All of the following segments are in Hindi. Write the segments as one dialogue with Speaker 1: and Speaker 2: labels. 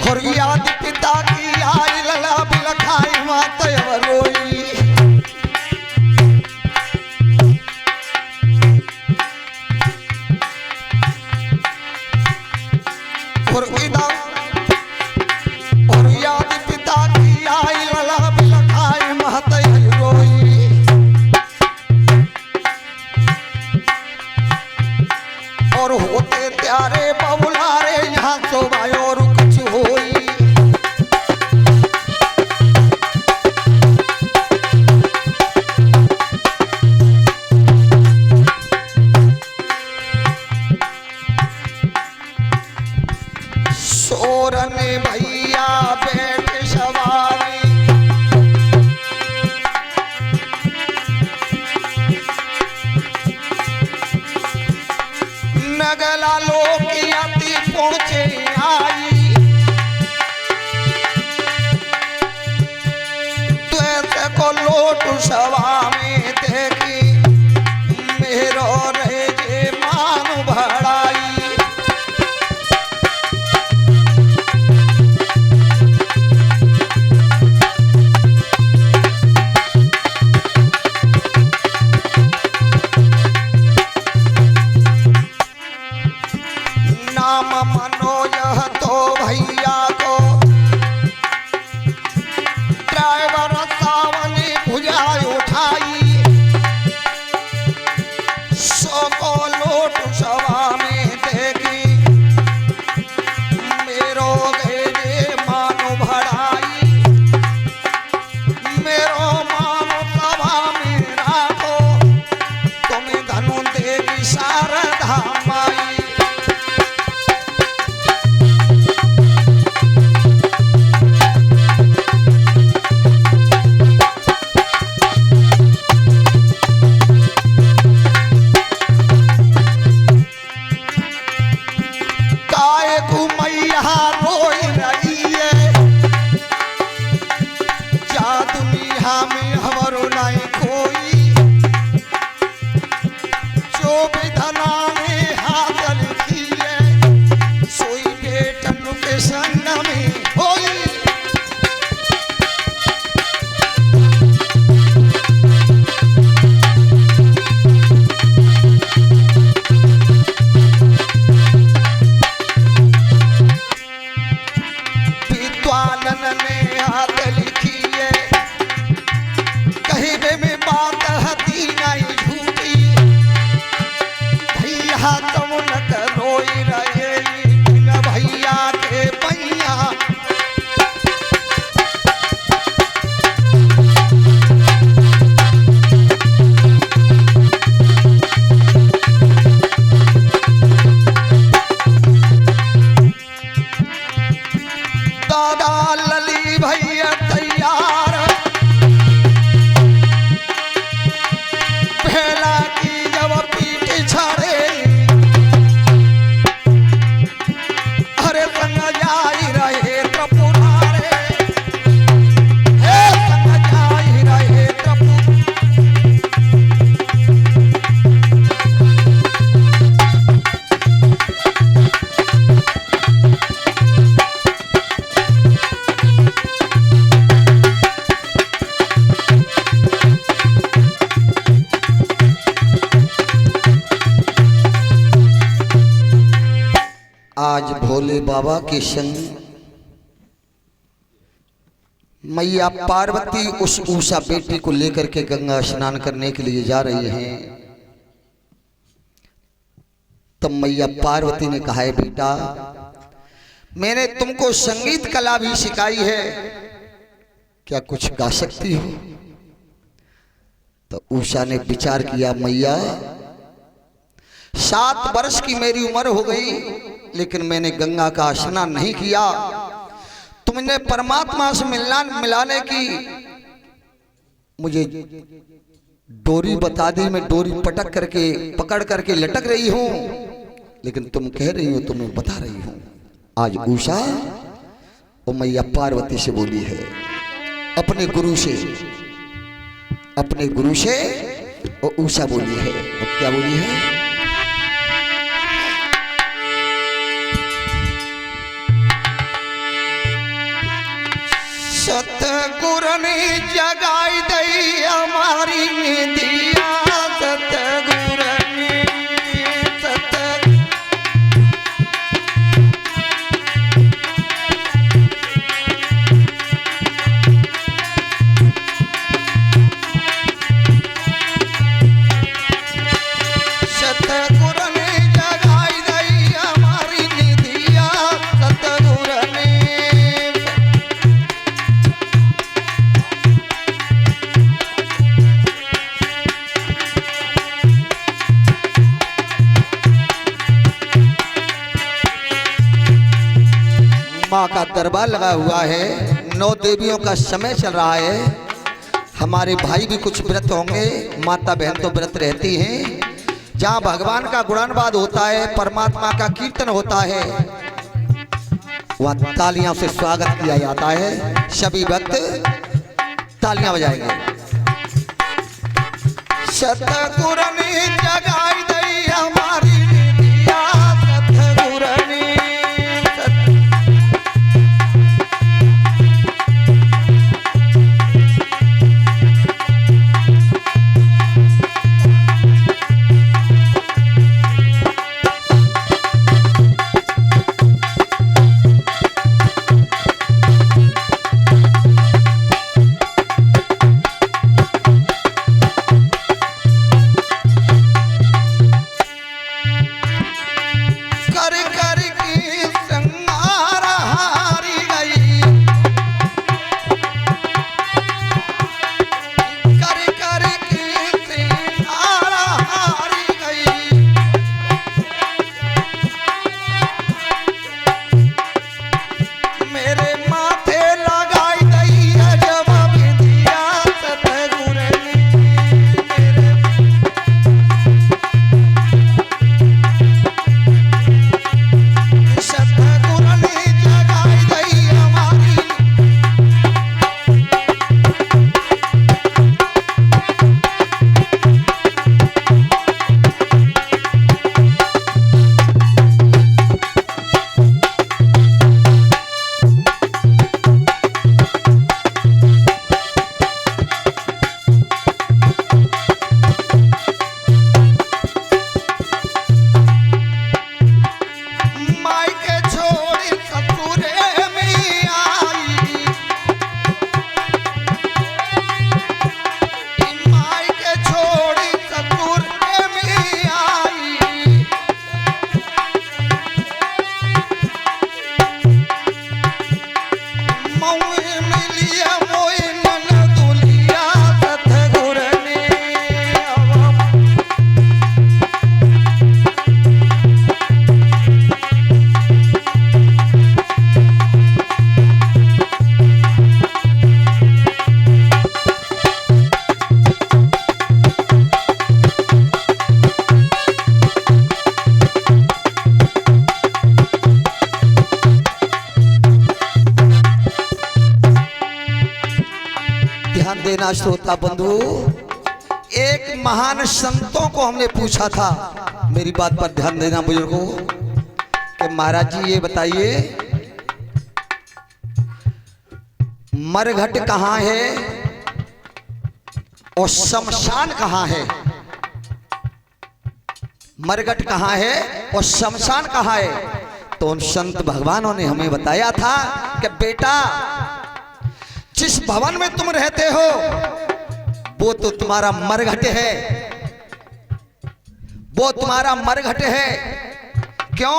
Speaker 1: और याद पिता की आई लला बिलखाई मात रोई। और याद पिता की आई लला बिलखाई मात रोई। और होते त्यारे बबुलारे यहाँ सोबाई और कुछ होई। सोरन भैया बैठ सवारी नगला लोग अति पहुंचे आई। तो ऐसे को लोट सभा में देखी मेरो रहे जे मान भड़ाई। नाम मनोज तो भैया को ड्राइवर सावनी भुजा उठाई। सो को लोट सभा में देखी मेरो गए मानो भड़ाई। मेरो मानो सभा में राखो तुम्हें धनु देगी शारदा माई। आज भोले बाबा के संग मैया पार्वती उस उषा बेटी को लेकर के गंगा स्नान करने के लिए जा रही हैं। तब मैया पार्वती ने कहा है बेटा मैंने तुमको संगीत कला भी सिखाई है, क्या कुछ गा सकती हो? तो उषा ने विचार किया मैया 7 वर्ष की मेरी उम्र हो गई लेकिन मैंने गंगा का स्नान नहीं किया। तुमने परमात्मा से मिलाने की मुझे डोरी बता दी, मैं डोरी पकड़ करके लटक रही हूं, लेकिन तुम कह रही हो तो मैं बता रही हूं। आज उषा और मैया पार्वती से बोली है, अपने गुरु से और उषा बोली है। और क्या बोली है? सतगुरु ने जगाई दई हमारी निंदिया सतगुरु ने सतगुरु ने जगाई दई हमारी निंदिया सतगुरु ने माँ का दरबार लगा हुआ है। 9 देवियों का समय चल रहा है। हमारे भाई भी कुछ व्रत होंगे, माता बहन तो व्रत रहती हैं। जहाँ भगवान का गुणानुवाद होता है, परमात्मा का कीर्तन होता है, वहाँ तालियों से स्वागत किया जाता है। सभी भक्त तालियां बजाएंगे। सतगुरु ने जगाई दई हमारी निंदिया सतगुरु ने देना श्रोता बंधु, एक महान संतों को हमने पूछा था, मेरी बात पर ध्यान देना बुजुर्गों, कि महाराज जी ये बताइए मरघट कहाँ है और शमशान कहाँ है। मरघट कहाँ है और शमशान कहाँ है। तो उन संत भगवानों ने हमें बताया था कि बेटा जिस भवन में तुम रहते हो वो तो तुम्हारा मरघट है, वो तुम्हारा मरघट है। क्यों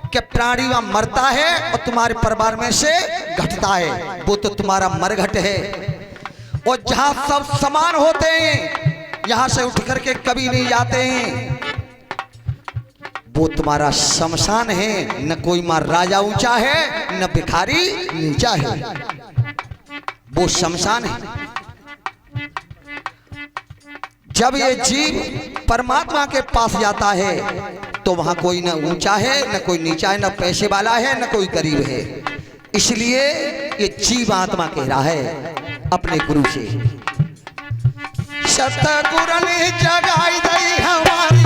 Speaker 1: कि प्राणी वहां मरता है और तुम्हारे परिवार में से घटता है, वो तो तुम्हारा मरघट है। और जहां सब समान होते हैं, यहां से उठ करके कभी नहीं जाते हैं, वो तुम्हारा शमशान है। न कोई मां राजा ऊंचा है न भिखारी नीचा है, वो शमशान है। जब ये जीव परमात्मा के पास जाता है तो वहां कोई न ऊंचा है न कोई नीचा है, न पैसे वाला है न कोई गरीब है। इसलिए ये जीव आत्मा कह रहा है अपने गुरु से, सतगुरु ने जगाई दई हमारी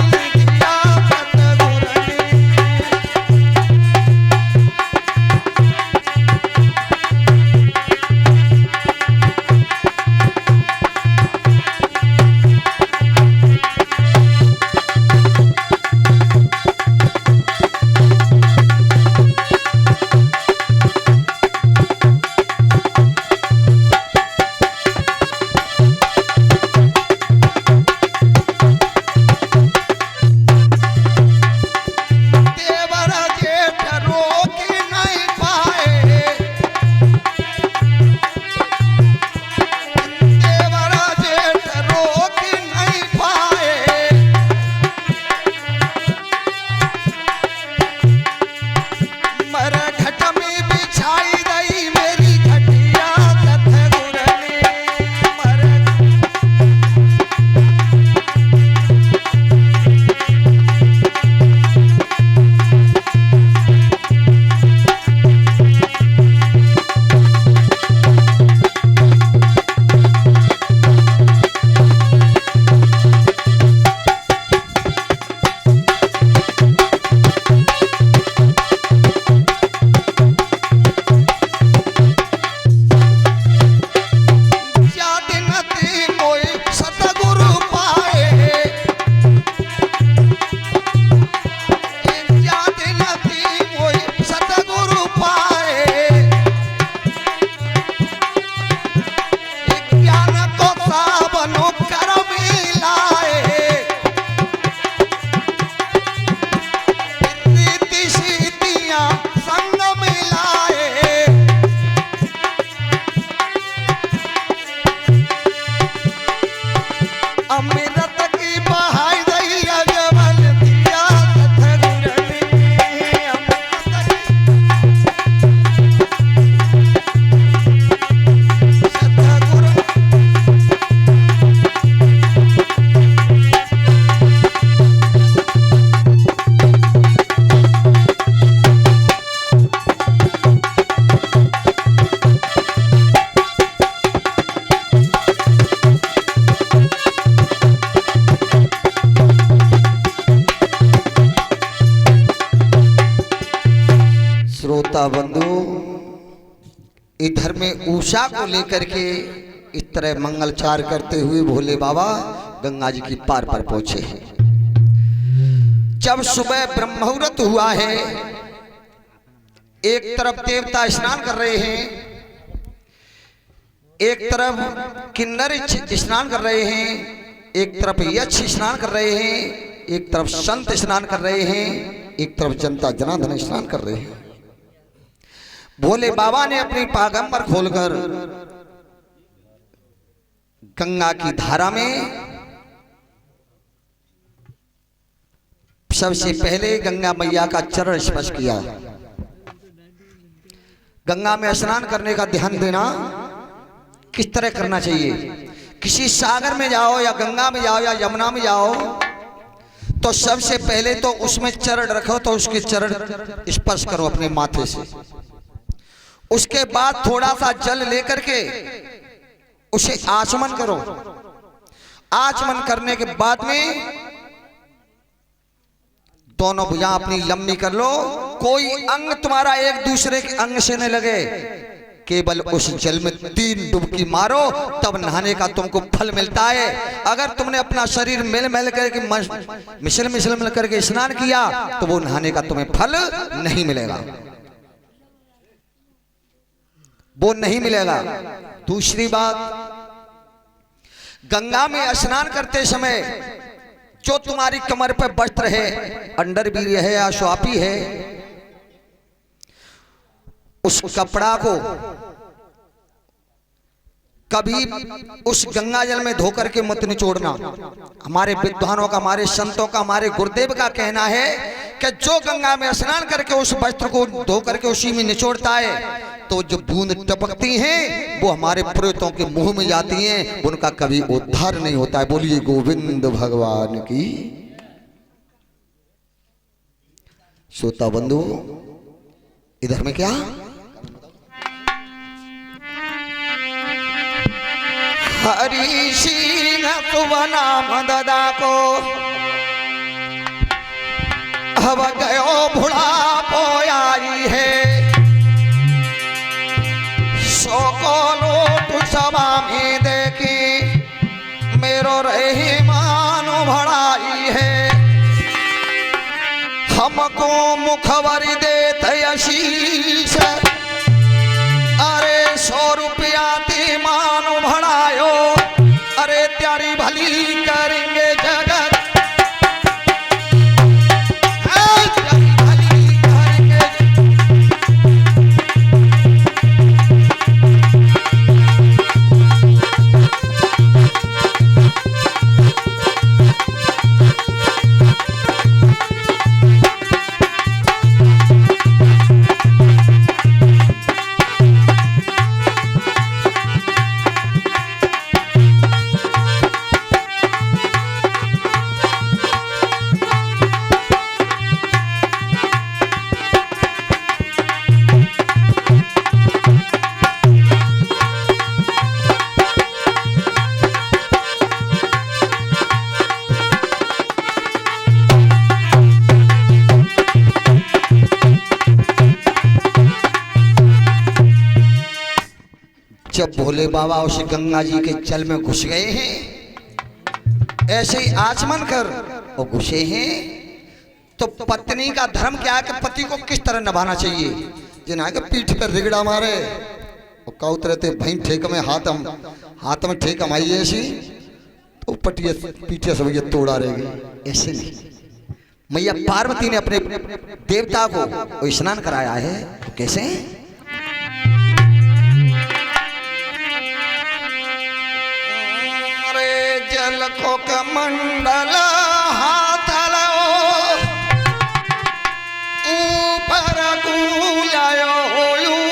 Speaker 1: श्रोता बंधु, इधर में उषा को लेकर के इस तरह मंगलचार करते हुए भोले बाबा गंगा जी की पार पर पहुंचे। जब सुबह ब्रह्म मुहूर्त हुआ है, एक तरफ देवता स्नान कर रहे हैं, एक तरफ किन्नर स्नान कर रहे हैं, एक तरफ यक्ष स्नान कर रहे हैं, एक तरफ संत स्नान कर रहे हैं, एक तरफ जनता जनार्दन स्नान कर रहे हैं। भोले बाबा ने अपनी पागंबर खोलकर गंगा की धारा में सबसे पहले गंगा मैया का चरण स्पर्श किया। गंगा में स्नान करने का ध्यान देना किस तरह करना चाहिए। किसी सागर में जाओ या गंगा में जाओ या यमुना में जाओ तो सबसे पहले तो उसमें चरण रखो, तो उसके चरण स्पर्श करो अपने माथे से। उसके बाद थोड़ा सा जल लेकर के उसे आचमन करो। आचमन करने के बाद में दोनों भुजा अपनी लंबी कर लो। कोई अंग तुम्हारा एक दूसरे के अंग से न लगे, केवल उस जल में 3 डुबकी मारो, तब नहाने का तुमको फल मिलता है। अगर तुमने अपना शरीर मिल मिल करके मिसल करके स्नान किया तो वो नहाने का तुम्हें फल नहीं मिलेगा, वो नहीं मिलेगा। दूसरी बात, गंगा में स्नान करते समय जो तुम्हारी कमर पर वस्त्र है, अंडरवियर है या स्वापी है, उस कपड़ा को कभी उस गंगा जल में धोकर के मत निचोड़ना। हमारे विद्वानों का, हमारे संतों का, हमारे गुरुदेव का कहना है कि जो गंगा में स्नान करके उस वस्त्र को धो करके उसी में निचोड़ता है तो जो बूंद टपकती हैं वो हमारे प्रेतों के मुंह में जाती हैं, उनका कभी उद्धार नहीं होता है। बोलिए गोविंद भगवान की। श्रोता बंधु, इधर में क्या हरि सिंह सुवनाम दादा को अब गयो बुढ़ापो आई है, सो को लोट सभा में देखी मेरो रहमान भड़ाई है। हमको मुखबरी देते आशीष, अरे 100 रुपया ते मान भड़ायो, अरे त्यारी भली करेंगे जगत, त्यारी भली करेंगे। जब भोले बाबा उस गंगा जी के जल में घुस गए हैं, ऐसे ही आचमन कर और घुसे हैं, तो पत्नी का धर्म क्या है कि पति को किस तरह निभाना चाहिए। जिन्हें के पीठ पर रिगड़ा मारे और कहते रहते भाई ठेक में हाथ में ठेक हमारी ऐसी तो पटिया पीछे से भैया तोड़ा रहेगी। ऐसे नहीं, मैया पार्वती ने अपने देवता को स्नान कराया है। कैसे? जल को कमंडल हाथ लो ऊपर कूलायो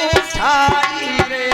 Speaker 1: उठाई रे,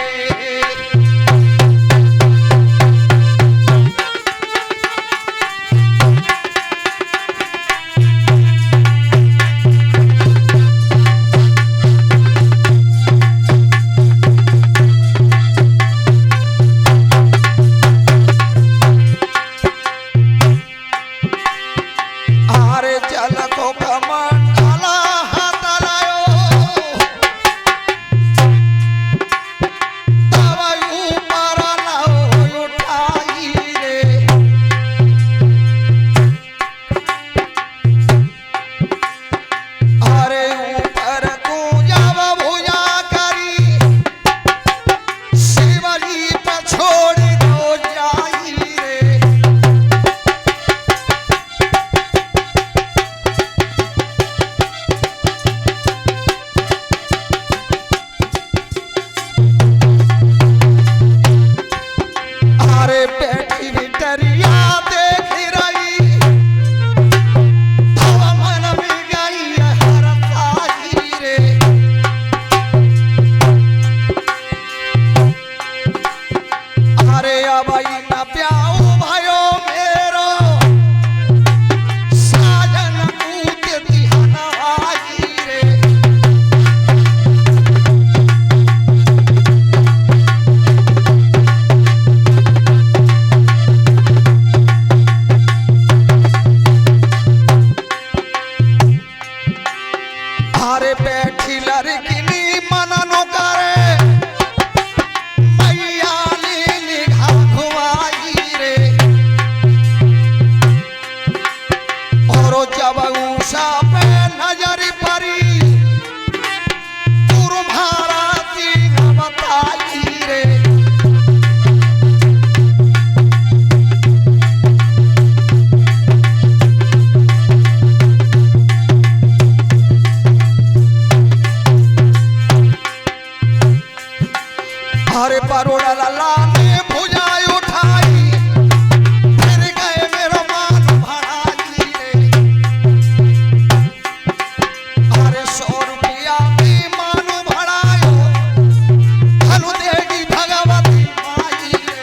Speaker 1: अरे परोड़ा लाला ने भुजा उठाई, फिर गए मेरो मान भड़ाई रे। अरे 100 रुपया की मानो भड़ायो, धनु देगी भगवती माई रे।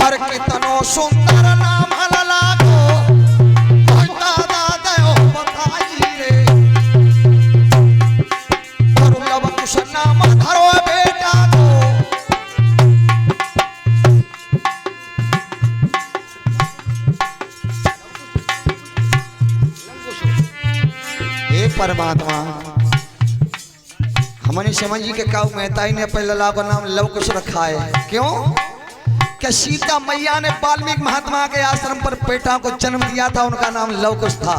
Speaker 1: और कितनो सुंदर नाम हलला को दादा दयो बताई रे। और जब कुछ नाम धरो बेटा को, हे परमात्मा हमने समझ जी के काऊ मेहता ने अपने लला का नाम लव कुश रखा है। क्यों? कि सीता मैया ने वाल्मीकि महात्मा के आश्रम पर बेटा को जन्म दिया था, उनका नाम लव कुश था।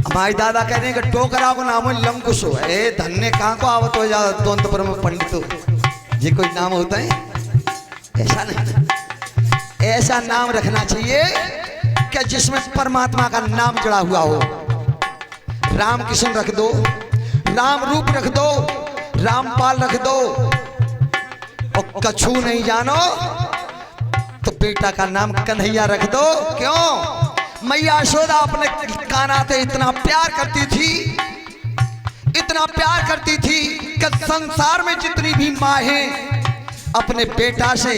Speaker 1: हमारे दादा कहते हैं कि टोकरा को नाम है लंकुश हो। ए धन्य कहाँ को आवत हो जा दोनपुर में पंडित हो, ये कोई नाम होता है? ऐसा नहीं, ऐसा नाम रखना चाहिए कि जिसमें परमात्मा का नाम जुड़ा हुआ हो। राम किशन रख दो, राम रूप रख दो, रामपाल रख दो, और कछु नहीं जानो तो बेटा का नाम कन्हैया रख दो। क्यों? मैया यशोदा अपने कान्हा से इतना प्यार करती थी, इतना प्यार करती थी कि संसार में जितनी भी माहें अपने बेटा से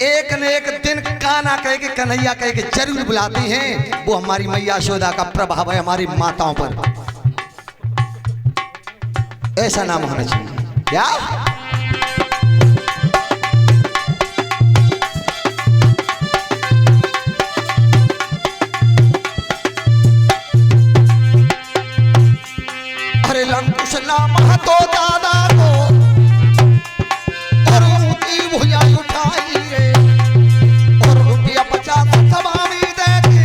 Speaker 1: एक न एक दिन कान्हा कह के कन्हैया कह के जरूर बुलाती हैं। वो हमारी मैया यशोदा का प्रभाव है हमारी माताओं पर। ऐसा नाम होना चाहिए। क्या? अरे लंकुश नाम तो दादा को, और ऊंची भुजा उठाई रे। और रुपया 50 सवारी देती,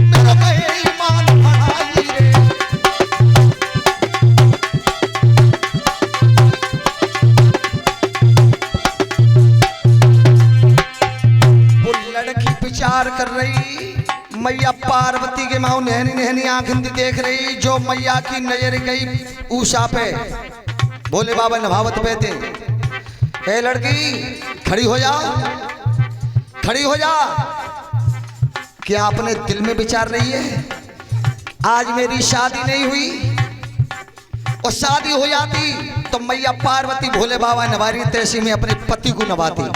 Speaker 1: मेरा गए मान भड़ाई रे। वो लड़की विचार कर रही, मैया पार्वती के माँ नहनी नहनी आंख देख रही। जो मैया की नजर गई उषा पे, बोले बाबा नभावत पे थे। ए लड़की खड़ी हो जा, खड़ी हो जा। क्या अपने दिल में विचार रही है आज मेरी शादी नहीं हुई, और शादी हो जाती तो मैया पार्वती भोले बाबा नभा रही तैसी में अपने पति को नभाती।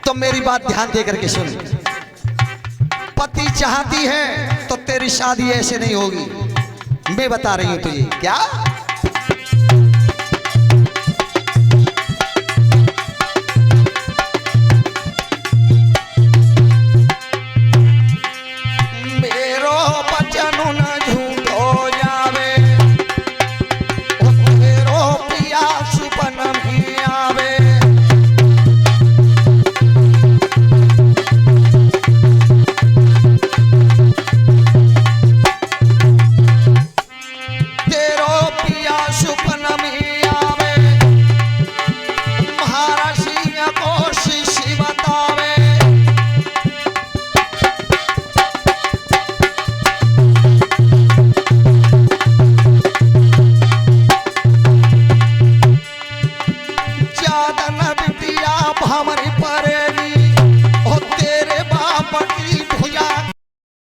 Speaker 1: तो मेरी बात ध्यान दे करके सुन, पति चाहती है तो तेरी शादी ऐसे नहीं होगी। मैं बता रही हूं तुझे। क्या? मेरो बचन न झूठ हो जावे, मेरो पिया सुपन भी आवे। हमरे